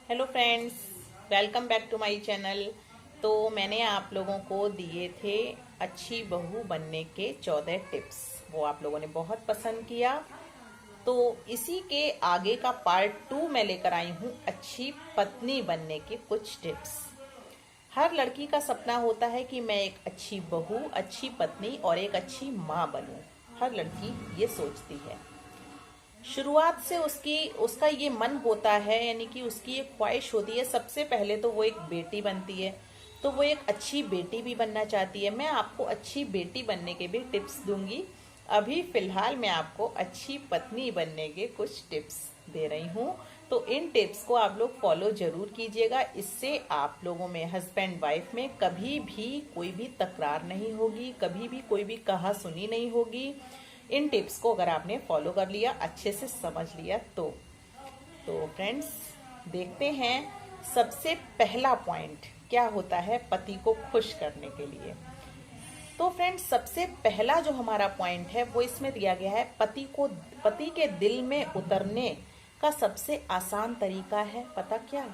Hello friends, welcome back to my channel. तो मैंने आप लोगों को दिए थे अच्छी बहू बनने के 14 टिप्स। वो आप लोगों ने बहुत पसंद किया। तो इसी के आगे का पार्ट 2 मैं लेकर आई हूँ, अच्छी पत्नी बनने के कुछ टिप्स। हर लड़की का सपना होता है कि मैं एक अच्छी बहू, अच्छी पत्नी और एक अच्छी माँ बनूं। हर लड़की ये सोचती है। शुरुआत से उसका ये मन होता है, यानी कि उसकी एक ख्वाहिश होती है। सबसे पहले तो वो एक बेटी बनती है, तो वो एक अच्छी बेटी भी बनना चाहती है। मैं आपको अच्छी बेटी बनने के भी टिप्स दूंगी। अभी फिलहाल मैं आपको अच्छी पत्नी बनने के कुछ टिप्स दे रही हूँ। तो इन टिप्स को आप लोग फॉलो जरूर कीजिएगा। इससे आप लोगों में, हस्बैंड वाइफ में, कभी भी कोई भी तकरार नहीं होगी, कभी भी कोई भी कहा सुनी नहीं होगी। इन टिप्स को अगर आपने फॉलो कर लिया, अच्छे से समझ लिया तो फ्रेंड्स देखते हैं सबसे पहला पॉइंट क्या होता है पति को खुश करने के लिए। तो फ्रेंड्स सबसे पहला जो हमारा पॉइंट है वो इसमें दिया गया है, पति के दिल में उतरने का सबसे आसान तरीका है, पता क्या?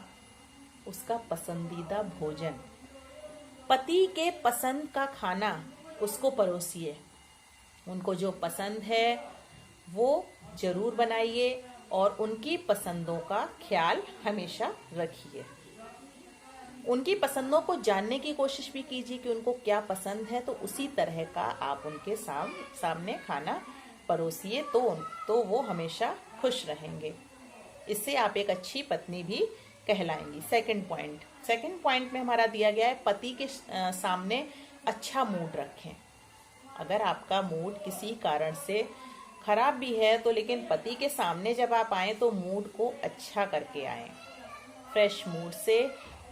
उसका पसंदीदा भोजन। पति के पसंद का खाना उसको परोसिए। उनको जो पसंद है वो जरूर बनाइए और उनकी पसंदों का ख्याल हमेशा रखिए। उनकी पसंदों को जानने की कोशिश भी कीजिए कि उनको क्या पसंद है, तो उसी तरह का आप उनके सामने खाना परोसिए तो वो हमेशा खुश रहेंगे। इससे आप एक अच्छी पत्नी भी कहलाएंगी। सेकंड पॉइंट में हमारा दिया गया है, पति के सामने अच्छा मूड रखें। अगर आपका मूड किसी कारण से खराब भी है तो लेकिन पति के सामने जब आप आए तो मूड को अच्छा करके आए, फ्रेश मूड से।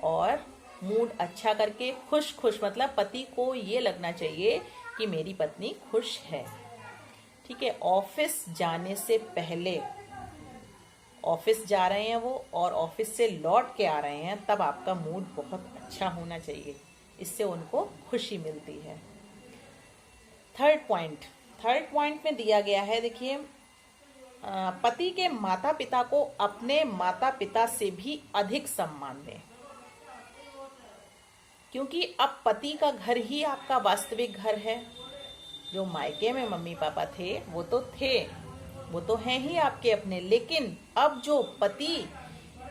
और मूड अच्छा करके खुश मतलब पति को ये लगना चाहिए कि मेरी पत्नी खुश है। ठीक है। ऑफिस जाने से पहले, ऑफिस जा रहे हैं वो और ऑफिस से लौट के आ रहे हैं, तब आपका मूड बहुत अच्छा होना चाहिए। इससे उनको खुशी मिलती है। थर्ड पॉइंट में दिया गया है, देखिए, पति के माता पिता को अपने माता पिता से भी अधिक सम्मान दें। क्योंकि अब पति का घर ही आपका वास्तविक घर है। जो मायके में मम्मी पापा थे वो तो हैं ही आपके अपने, लेकिन अब जो पति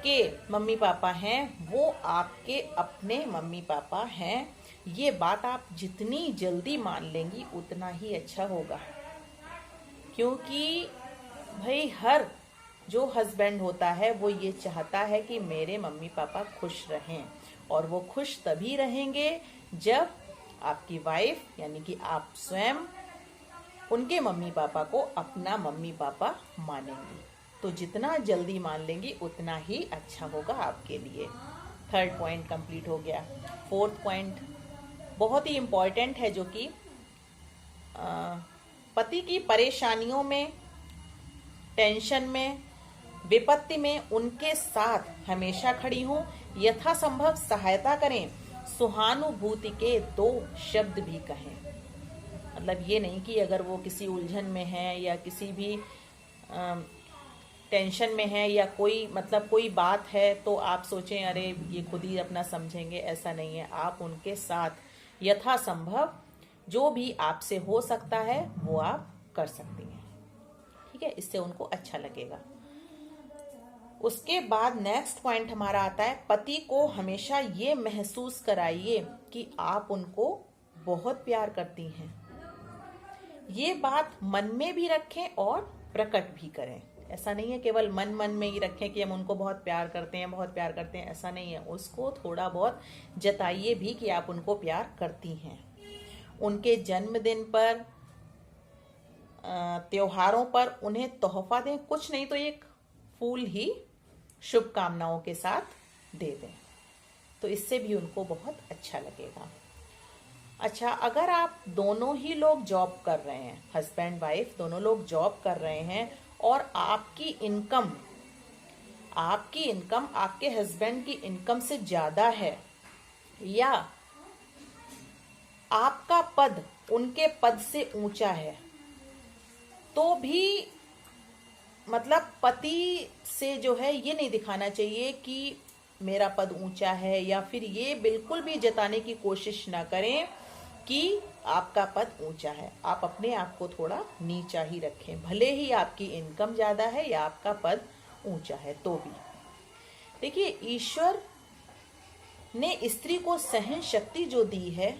के मम्मी पापा हैं वो आपके अपने मम्मी पापा हैं। ये बात आप जितनी जल्दी मान लेंगी उतना ही अच्छा होगा। क्योंकि भाई हर जो हस्बैंड होता है वो ये चाहता है कि मेरे मम्मी पापा खुश रहें, और वो खुश तभी रहेंगे जब आपकी वाइफ यानी कि आप स्वयं उनके मम्मी पापा को अपना मम्मी पापा मानेंगी। तो जितना जल्दी मान लेंगी उतना ही अच्छा होगा आपके लिए। थर्ड पॉइंट कंप्लीट हो गया। फोर्थ पॉइंट बहुत ही इम्पॉर्टेंट है, जो कि पति की परेशानियों में, टेंशन में, विपत्ति में उनके साथ हमेशा खड़ी हूं। यथासंभव सहायता करें। सहानुभूति के 2 शब्द भी कहें। मतलब ये नहीं कि अगर वो किसी उलझन में है या किसी भी टेंशन में है या कोई बात है तो आप सोचें अरे ये खुद ही अपना समझेंगे, ऐसा नहीं है। आप उनके साथ यथासंभव जो भी आपसे हो सकता है वो आप कर सकती हैं। ठीक है, इससे उनको अच्छा लगेगा। उसके बाद नेक्स्ट पॉइंट हमारा आता है, पति को हमेशा ये महसूस कराइए कि आप उनको बहुत प्यार करती हैं। ये बात मन में भी रखें और प्रकट भी करें। ऐसा नहीं है केवल मन में ही रखें कि हम उनको बहुत प्यार करते हैं, ऐसा नहीं है। उसको थोड़ा बहुत जताइए भी कि आप उनको प्यार करती हैं। उनके जन्मदिन पर, त्योहारों पर उन्हें तोहफा दें। कुछ नहीं तो एक फूल ही शुभकामनाओं के साथ दे दें, तो इससे भी उनको बहुत अच्छा लगेगा। अच्छा, अगर आप दोनों ही लोग जॉब कर रहे हैं, हस्बैंड वाइफ दोनों लोग जॉब कर रहे हैं, और आपकी इनकम आपके हस्बैंड की इनकम से ज्यादा है, या आपका पद उनके पद से ऊंचा है, तो भी मतलब पति से जो है ये नहीं दिखाना चाहिए कि मेरा पद ऊंचा है, या फिर ये बिल्कुल भी जताने की कोशिश ना करें कि आपका पद ऊंचा है। आप अपने आप को थोड़ा नीचा ही रखें, भले ही आपकी इनकम ज्यादा है या आपका पद ऊंचा है तो भी। देखिए, ईश्वर ने स्त्री को सहन शक्ति जो दी है,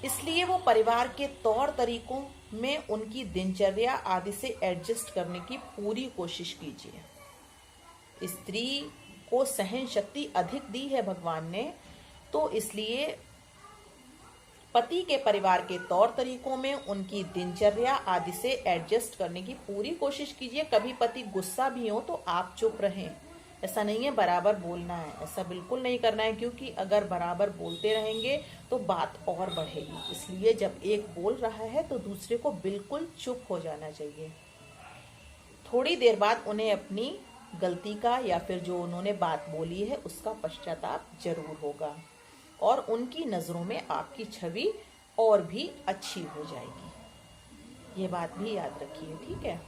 इसलिए वो परिवार के तौर तरीकों में उनकी दिनचर्या आदि से एडजस्ट करने की पूरी कोशिश कीजिए। स्त्री को सहन शक्ति अधिक दी है भगवान ने, तो इसलिए पति के परिवार के तौर तरीकों में उनकी दिनचर्या आदि से एडजस्ट करने की पूरी कोशिश कीजिए। कभी पति गुस्सा भी हो तो आप चुप रहें, ऐसा नहीं है बराबर बोलना है, ऐसा बिल्कुल नहीं करना है, क्योंकि अगर बराबर बोलते रहेंगे तो बात और बढ़ेगी। इसलिए जब एक बोल रहा है तो दूसरे को बिल्कुल चुप हो जाना चाहिए। थोड़ी देर बाद उन्हें अपनी गलती का या फिर जो उन्होंने बात बोली है उसका पश्चाताप जरूर होगा, और उनकी नजरों में आपकी छवि और भी अच्छी हो जाएगी। ये बात भी याद रखिए, ठीक है।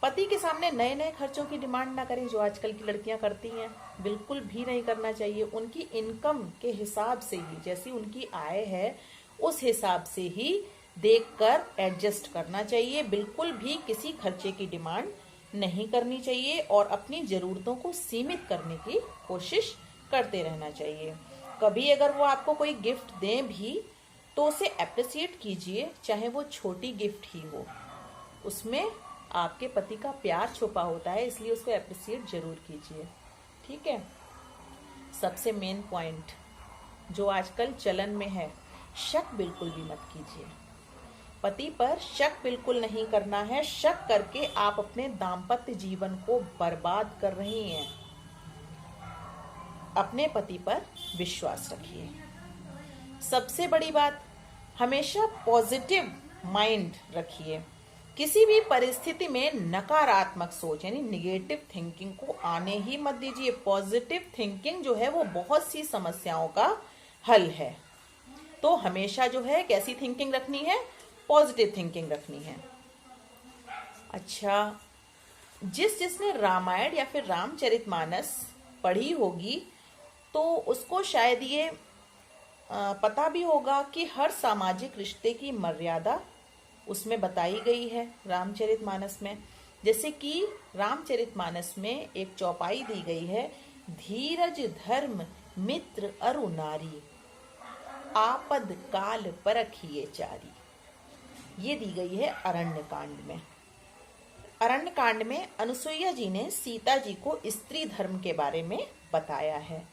पति के सामने नए नए खर्चों की डिमांड ना करें, जो आजकल की लड़कियां करती हैं, बिल्कुल भी नहीं करना चाहिए। उनकी इनकम के हिसाब से ही, जैसी उनकी आय है उस हिसाब से ही देखकर एडजस्ट करना चाहिए। बिल्कुल भी किसी खर्चे की डिमांड नहीं करनी चाहिए, और अपनी जरूरतों को सीमित करने की कोशिश करते रहना चाहिए। कभी अगर वो आपको कोई गिफ्ट दें भी तो उसे अप्रिशिएट कीजिए, चाहे वो छोटी गिफ्ट ही हो। उसमें आपके पति का प्यार छुपा होता है, इसलिए उसको अप्रिशिएट जरूर कीजिए, ठीक है। सबसे मेन पॉइंट जो आजकल चलन में है, शक बिल्कुल भी मत कीजिए। पति पर शक बिल्कुल नहीं करना है। शक करके आप अपने दाम्पत्य जीवन को बर्बाद कर रही हैं। अपने पति पर विश्वास रखिए। सबसे बड़ी बात, हमेशा पॉजिटिव माइंड रखिए। किसी भी परिस्थिति में नकारात्मक सोच यानी निगेटिव थिंकिंग को आने ही मत दीजिए। पॉजिटिव थिंकिंग जो है वो बहुत सी समस्याओं का हल है। तो हमेशा जो है कैसी थिंकिंग रखनी है, पॉजिटिव थिंकिंग रखनी है। अच्छा, जिसने रामायण या फिर रामचरितमानस पढ़ी होगी तो उसको शायद ये पता भी होगा कि हर सामाजिक रिश्ते की मर्यादा उसमें बताई गई है रामचरितमानस में। जैसे कि रामचरितमानस में एक चौपाई दी गई है, धीरज धर्म मित्र अरु नारी, आपद काल परखिए चारी। ये दी गई है अरण्य कांड में। अरण्य कांड में अनुसुईया जी ने सीता जी को स्त्री धर्म के बारे में बताया है।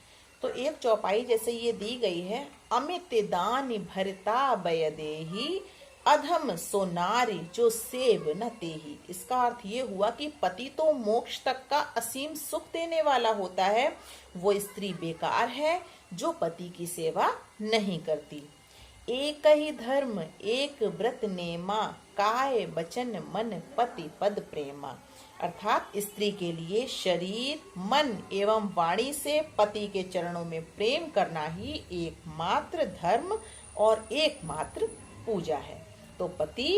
तो एक चौपाई जैसे ये दी गई है, अमित दान भरता बय देही, अधम सो नारी जो सेव न तेही। इसका अर्थ ये हुआ कि पति तो मोक्ष तक का असीम सुख देने वाला होता है, वो स्त्री बेकार है जो पति की सेवा नहीं करती। एक ही धर्म एक व्रत नेमा, काय बचन मन पति पद प्रेमा। अर्थात स्त्री के लिए शरीर मन एवं वाणी से पति के चरणों में प्रेम करना ही एकमात्र धर्म और एकमात्र पूजा है। तो पति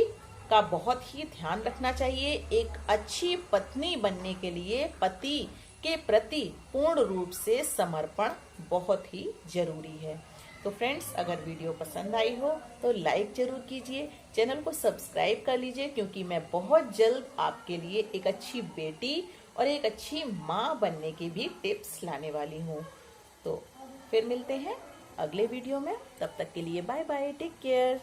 का बहुत ही ध्यान रखना चाहिए। एक अच्छी पत्नी बनने के लिए पति के प्रति पूर्ण रूप से समर्पण बहुत ही जरूरी है। तो फ्रेंड्स, अगर वीडियो पसंद आई हो तो लाइक जरूर कीजिए, चैनल को सब्सक्राइब कर लीजिए, क्योंकि मैं बहुत जल्द आपके लिए एक अच्छी बेटी और एक अच्छी माँ बनने की भी टिप्स लाने वाली हूँ। तो फिर मिलते हैं अगले वीडियो में, तब तक के लिए बाय बाय, टेक केयर।